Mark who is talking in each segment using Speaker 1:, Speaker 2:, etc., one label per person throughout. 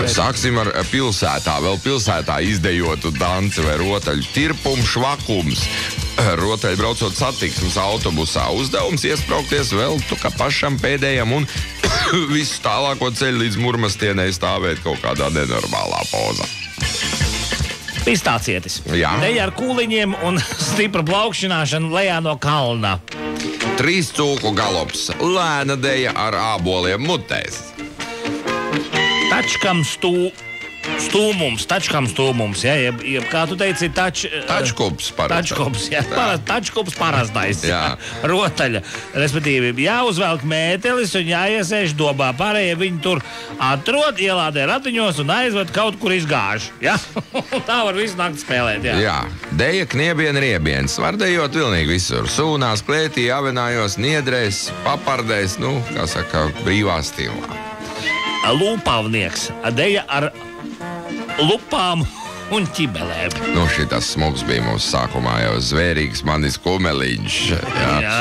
Speaker 1: Sāksim ar pilsētā. Vēl pilsētā izdejotu danci vai rotaļu tirpums, švakums. Rotaļu braucot satiksmes autobusā. Uzdevums iespraukties vēl kā pašam pēdējam un visu tālāko ceļu līdz Murmastienai stāvēt kaut kādā nenormālā pozā.
Speaker 2: Pistācietis. Deja ar kūliņiem un stipra plaukšināšana lejā no kalna.
Speaker 1: 3 cūku galops. Lēna deja ar āboliem mutēs.
Speaker 2: Tačkam stūmums, ja, jeb kā tu teici,
Speaker 1: tačkups parastais.
Speaker 2: Tačkups, jā, tačkups parastais,
Speaker 1: jā.
Speaker 2: Rotaļa, respektīvi, jāuzvelk mētelis un jāiesēž dobā, pārējie viņi tur atrod, ielādē ratiņos un aizved kaut kur izgāž, ja, tā var visu nakti spēlēt, jā.
Speaker 1: Jā, deja kniebien riebiens, var dejot vilnīgi visur, sūnās, klētī, avenājos, niedrēs, papardēs, kā saka, brīvā stilā.
Speaker 2: Lūpavnieks, deja ar lupām un ķibelēm.
Speaker 1: Šitas smuks bija mūsu sākumā jau zvērīgs manis kumeliņš. Jā.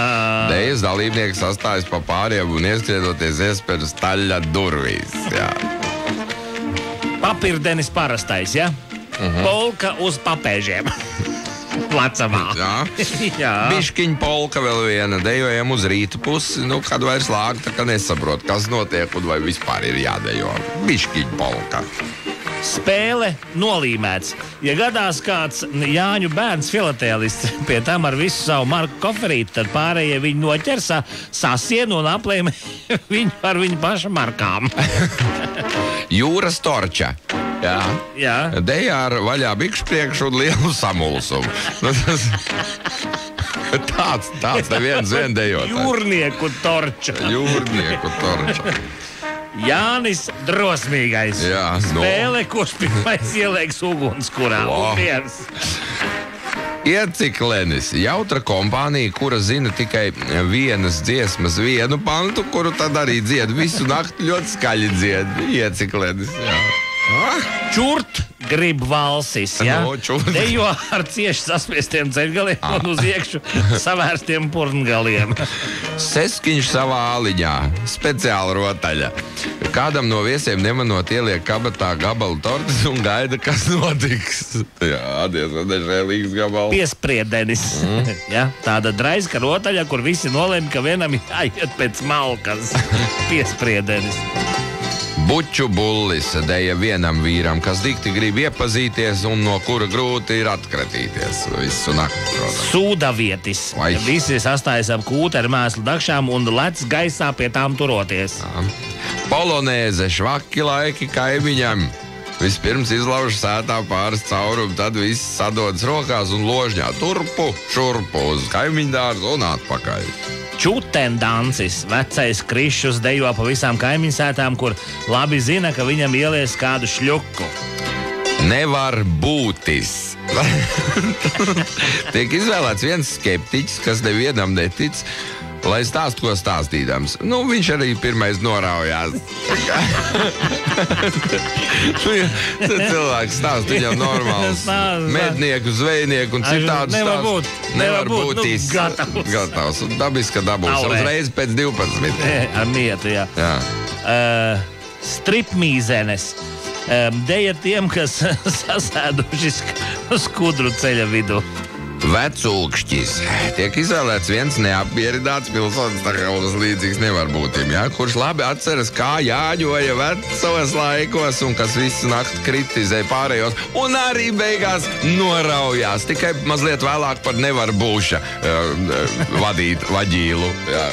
Speaker 1: Dejas dalībnieks sastājas pa pāriem un ieskrienoties iespējas taļa durvīs. Jā.
Speaker 2: Papirdenis parastais, ja? Polka uz papēžiem. Plecamā.
Speaker 1: Jā. Biškiņ polka vēl viena. Dejojam uz rītu pusi, kad vairs lāga, tā kā nesaprot, kas notiek un vai vispār ir jādejo. Biškiņ polka.
Speaker 2: Spēle nolīmēts. Ja gadās kāds Jāņu bērns filatēlists pie tam ar visu savu marku koferīti, tad pārējie viņu noķers, sasien un aplēma viņu ar viņu paša markām.
Speaker 1: Jūras torča.
Speaker 2: Jā.
Speaker 1: Deja ar vaļā bikšu priekšu un lielu samulsumu. Tāds neviens vien dejot.
Speaker 2: Jūrnieku torča. Jānis drosmīgais. Spēle, kurš pirmais ielieks ugunskurā.
Speaker 1: Ieciklenis. Jautra kompānija, kura zina tikai vienas dziesmas, vienu pantu, kuru tad arī dzied. Visu nakti ļoti skaļi dzied. Ieciklenis, jā.
Speaker 2: Čurt grib valsis, ja? Dejo ar cieši saspiestiem ceļgaliem un uz iekšu savērstiem purngaliem.
Speaker 1: Seskiņš savā āliņā. Speciāla rotaļa. Kādam no viesiem nemanot ieliek kabatā gabalu tortes un gaida, kas notiks. Jā, diezgan žēlīgs gabals.
Speaker 2: Piespriedenis. Ja? Tāda draizka rotaļa, kur visi nolēma, ka vienam jāiet pēc malkas. Piespriedenis.
Speaker 1: Buču bullis, deja vienam vīram, kas dikti grib iepazīties un no kura grūti ir atkratīties visu nakti, protams.
Speaker 2: Sūdavietis. Visi sastājas ap kūti ar mēslu dakšām un lec gaisā pie tām turoties.
Speaker 1: Polonēze, švaki laiki kaimiņam. Vispirms izlauž sētā pāris caurumu, tad viss sadodas rokās un ložņā turpu, šurpu uz kaimiņdārzu un atpakaļ.
Speaker 2: Čutendancis, vecais krišus dejo pa visām kaimiņsētām, kur labi zina, ka viņam ielies kādu šļuku.
Speaker 1: Nevar būtis. Tiek izvēlēts viens skeptiķis, kas nevienam netic, lai stāst, ko stāstīdams. Viņš arī pirmais noraujās. Cilvēks stāst, viņam normāls mednieku, zvejnieku un citādu stāst. Nevar būt. Gatavs. Un dabiski, ka dabūs. Uzreiz pēc 12.
Speaker 2: Ar mietu, jā. Stripmīzenes. Deja tiem, kas sasēduši skudru ceļa vidu.
Speaker 1: Vecūkšķis. Tiek izvēlēts viens neapmierināts pilsonis, tā kā tas līdzīgs nevar būt, kurš labi atceras, kā jāņoja vecos laikos un kas visu nakti kritizē pārējos un arī beigās noraujās. Tikai mazliet vēlāk par nevar būša vadīt vaģīlu. Jā.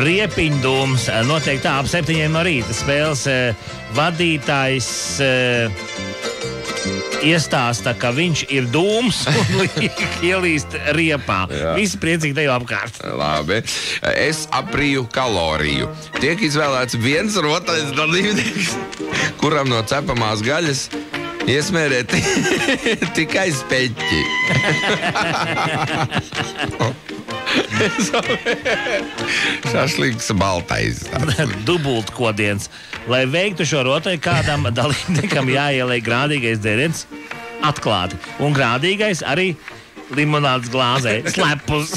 Speaker 2: Riepiņdūms notiek tā ap 7 no rīta. Spēles vadītājs iestāsta, ka viņš ir dūms un ielīst riepā. Visi priecīgi dejo apkārt.
Speaker 1: Labi. Es aprīju kaloriju. Tiek izvēlēts viens rotaļas dalībnieks, kuram no cepamās gaļas iesmērēt tikai speķi. Šašliks baltais.
Speaker 2: Dubultkodiens. Lai veiktu šo rotaļu, kādam dalībniekam jāieliek grādīgais dzēriens atklāti. Un grādīgais arī limonādes glāzē. Slepus.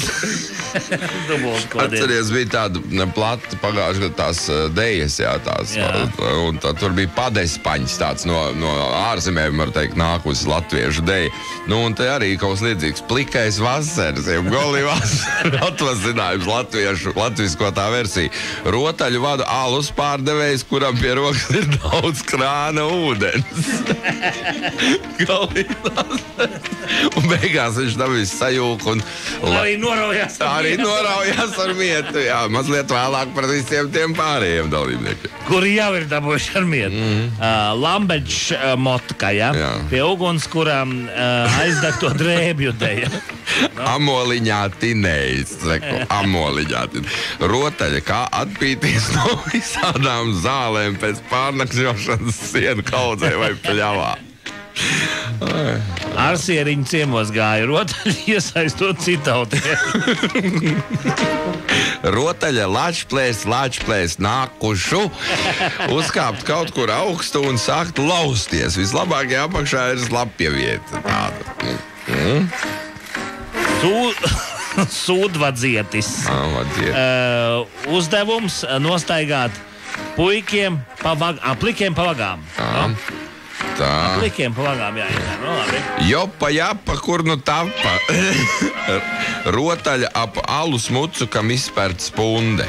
Speaker 1: Atceries, bija tāda plata pagājušajā gadā tās dejas, jā, tās. Jā. Un tur bija padespaņas tāds no ārzemēm, var teikt, nākusi latviešu deja. Nu, un te arī kaut kas līdzīgs plikais vasaras, jau goli vasaras atvasinājums latviskotā versija. Rotaļu vada alus pārdevējs, kuram pie rokas ir daudz krāna ūdens. Un beigās viņš tam viss sajūk un
Speaker 2: arī
Speaker 1: noraujās ar mietu, jā, mazliet vēlāk par visiem tiem pārējiem dalībniekiem.
Speaker 2: Kuri jau ir dabūjuši ar mietu. Lambečs motka, jā? Pie uguns, kurām aizdegto drēbju deja.
Speaker 1: Amoliņā tinējis, amoliņā tinējis. Rotaļa, kā atpīties no visādām zālēm pēc pārnakšņošanas sienu kaudzē vai pļavā.
Speaker 2: Arsieriņu ciemos gāja rotaļa, iesaistot citautiem.
Speaker 1: Rotaļa lačplēs nākušu, uzkāpt kaut kur augstu un sākt lausties. Vislabākajā apakšā ir slapja vieta.
Speaker 2: Sūdvadzietis. Uzdevums nostaigāt puikiem plikiem pa vagām. Plikiem pa vagām jāiet. No, labi.
Speaker 1: Jopa, japa, kur nu tapa. Rotaļa ap alu smucu, kam izspērts spunde.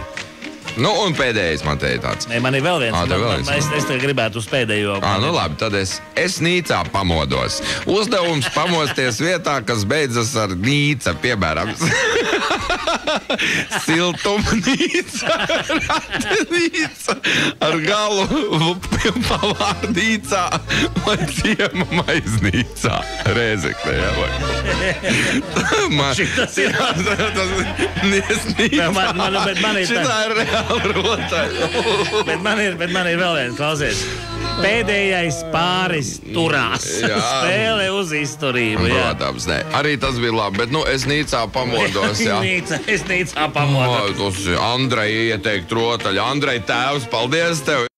Speaker 1: Nu, un pēdējais man te ir tāds.
Speaker 2: Man ir vēl viens. Es tagad gribētu uz pēdējo.
Speaker 1: Nu labi, tad es nīcā pamodos. Uzdevums pamosties vietā, kas beidzas ar nīca, piemēram. Siltumnīca, ratenīca, ar galu pavārdīcā vai ciema maiznīcā. Rēzeknē, jā, vai?
Speaker 2: Šitas ir.
Speaker 1: Šitā ir reāla rotaļa.
Speaker 2: Bet man ir vēl viens, klausies. Pēdējais pāris turās. Spēle uz izturību.
Speaker 1: Protams, nē. Arī tas bija labi, bet es nīcā pamodos.
Speaker 2: Es nīcā pamodos.
Speaker 1: Tas Andrei ieteikt rotaļu. Andrei, tēvs, paldies tev!